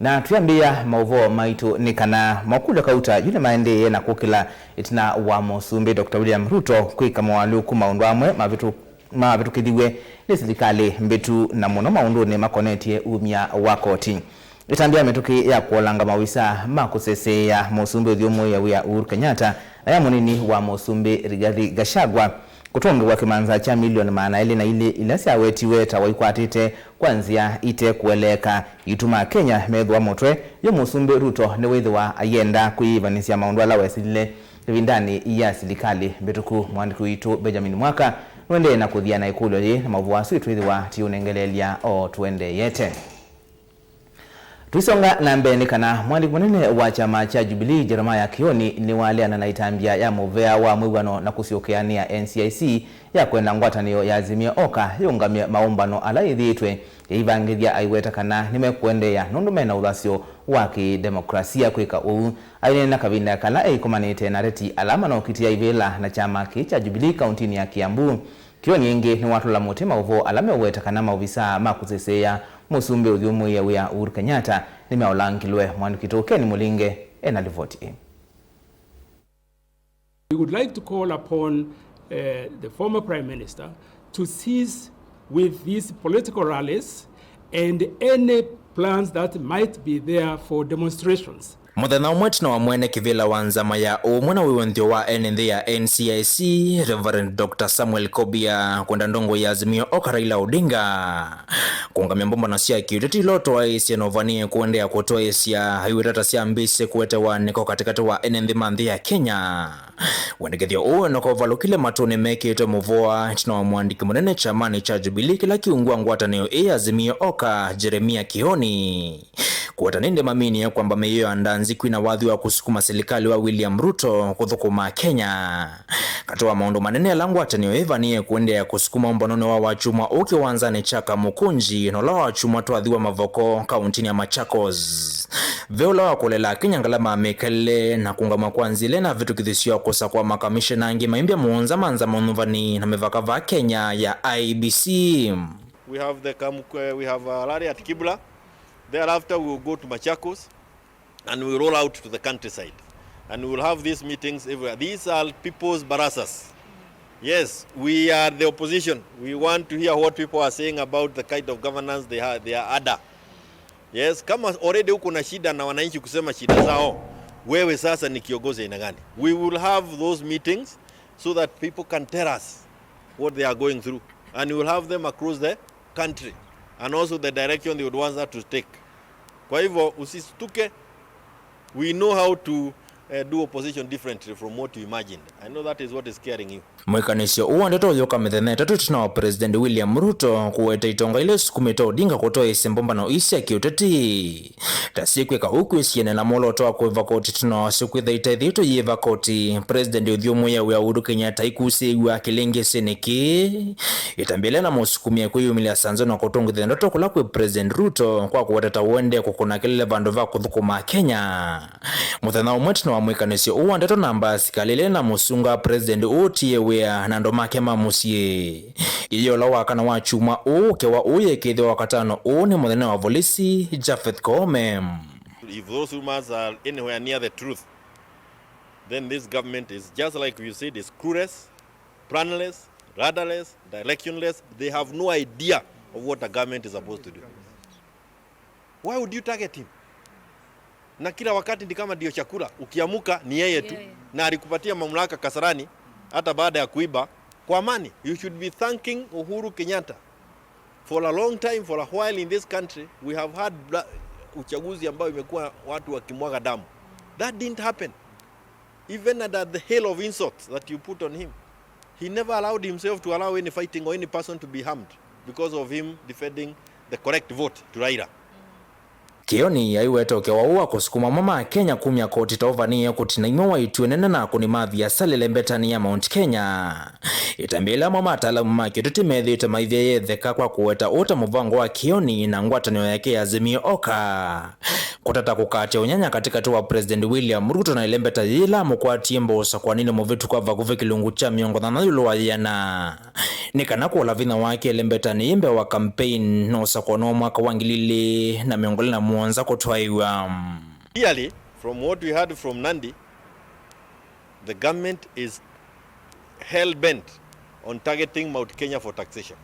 Na tuambia mauvoo maitu ni Kana makulu kauta yule maendeeya na kukila itina wa Musumbi Dr. William Ruto kwika mwalu kumaundu amwe mavitu kithiwe ni serikali mbitu na muno maundu ni makonetie umia wa koti. Itambya mituki ya kuolanga mauvisa makuseseya Musumbi uthiumwe ya Uhuru Kenyatta na ya munini wa Musumbi Rigathi Gachagua kutondu wa kimanza cha milioni maana ili na ili ilasi awetiweta waikwatite kwanzia ite kueleka ituma Kenya medhu wa motwe yo Musumbi Ruto ni wethi wa ayenda kuivanisia maundu ala wesilile vindani ya serikali betuku Muandiki witu Benjamin Mwaka wende na kuthiana ikulu ye na mauvoo asu itwithi wa tiunengelelia o twende yete. Tuisonga na mbele Kana mwandiki munene wa chama cha Jubilee Jeremiah Kioni niwaleana na itambya ya mauvoo wa mbumbano na kusiokeania NCIC ya kwenda ngwatanio ya Azimio yiungamye maumbano ala yithiitwe iivangithya aiweta kana nimekuendeea nundu mena uthasyo wa democrasia kwika uu aine na kavinda kala ikumanite na reti alama no kitia ivela na chama cha Jubilee kauntini ya Kiambu. Kioni ingi niwatula muti mauvoo ala meuweta kana mauvisa makuseseya Musumbi uthiumwe ya Uhuru Kenyatta nimeolangilwe Muandiki ni mulinge enalivoti. We would like to call upon the former Prime Minister to cease with these political rallies and any plans that might be there for demonstrations. Muthenya umwe tina wa mwene kivila wa nzama ya umwana wiwenthio wa NND ya NCIC Reverend Dr. Samuel Kobia kwenda ndongo ya Azimio Raila Odinga kuungamia mbumbano sya kiuteti loto aisya novanie kuendeea kutoesya aiweta sya mbise kuwete wa niko katikati wa NND mandhi ya Kenya wendekethio uwe noko valukile matune mekite muvoa tina wa mwandiki munene chamani cha Jubilee kila kiungua ngwatanio Azimio Jeremiah Kioni kuweta ninde mamini ya kwamba meyo andanzi kwina wadhi wa kusukuma serikali wa William Ruto kuthukuma Kenya katoa maundu manene langwatanio ivanie kuendeea kusukuma mbanone wa wachuma ukiwanzani chaka mukunji nola wachuma tuadhiwa mavoko kauntini ya Machakos veula wa kulela Kenya ngalama mekele na kungama kwanzile na vitu kithisio kosa kwa makamishena angi maimbia muonza manza monuvani na mevaka va Kenya ya IBC. We have a rally at Kibula. Thereafter we will go to Machakos and we will roll out to the countryside. And we will have these meetings everywhere. These are people's barasas. Yes, we are the opposition. We want to hear what people are saying about the kind of governance they are under. Yes, kama already uko na shida na wananchi kusema shida zao, wewe sasa ni kiongozi aina gani? We will have those meetings so that people can tell us what they are going through. And we will have them across the country. And also the direction they would want us to take. Kwa hivyo usistuke. We know how to do opposition differently from what you imagined. I know that is what is scaring you. Mwekanisyo uwa ndeto yoka mithene tatu tina wa President William Ruto kuweta itonga ile sukumita Odinga kutoa isi mbumbano isi ya kiuteti. Tasikweka huku isi yene na molo toa kuiva koti tina wa sukwitha itaithito yiva koti President uthiumwe ya Uhuru Kenyatta ikusi iwa kilenge seneki. Itambile na musukumia kuyumilia sanzo na kutungu the ndoto kula kwe President Ruto kwa kuweta uende kukuna kilele vandova kuthukuma Kenya. Muthenya umwe tina wa mwekanisyo uwa ndeto namba sikalile na musunga President uti wea na ndo makema musie iyo la wakana wa chuma kewa uye kidhi wakatano ni muthenya wa volisi Jafeth Koome. If those rumors are anywhere near the truth, then this government is just like you said, is clueless, planless, radarless, directionless. They have no idea of what a government is supposed to do. Why would you target him? Na kila wakati ndi kama ndio chakula, ukiamuka ni yeye tu na alikupatia mamlaka Kasarani hata baada ya kuiba kwa amani. You should be thanking Uhuru Kenyatta. For a long time, for a while in this country, we have had uchaguzi ambao imekuwa watu wakimwaga damu. That didn't happen. Even at the hail of insults that you put on him, he never allowed himself to allow any fighting or any person to be harmed because of him defending the correct vote to Raila. Kioni aiweta ukewa uwa kusukuma mama Kenya kumya koti tauvanie kutina imewa ituenene na kunimathi ya salile mbetani ya Mount Kenya. Itambila mama atala mama kituti methi itamaithia yetheka kwa kuweta uta muvango wa Kioni na ngwatanio yake ya Azimio kutata kukatia unyanya katika tuwa President William Ruto na ilembeta yila mukwatie mbosa kwa nini muvitu kwa vakuve kilungu cha miongo na yulu wa yana. Nikana kuola vina wake ilembeta ni imbe wa campaign no sakono mwaka wangilili na miongole na mwanza kutwaiwa. Clearly, from what we heard from Nandi, the government is hell-bent on targeting Mount Kenya for taxation.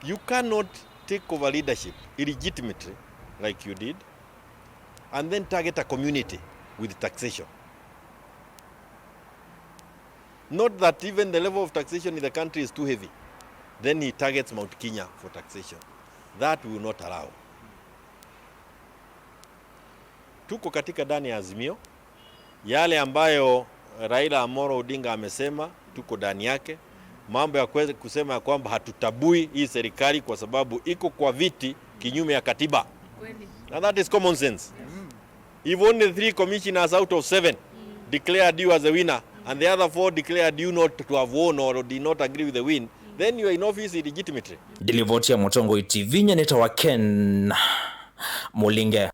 You cannot take over leadership illegitimately, like you did, and then target a community with taxation. Not that even the level of taxation in the country is too heavy. Then he targets Mount Kenya for taxation. That we will not allow. Tuko katika ndani ya Azimio. Yale ambayo Raila Amolo Odinga amesema, tuko ndani yake. Mambo ya kusema ya kwamba hatutabui hii serikali kwa sababu iko kwa viti kinyume ya katiba. And that is common sense. If only 3 commissioners out of 7 declared you as a winner, and the other 4 declared you not to have won or did not agree with the win, then you are in office illegitimately. Dilivotia Motongo TV nyaneta wa Ken Mulinge.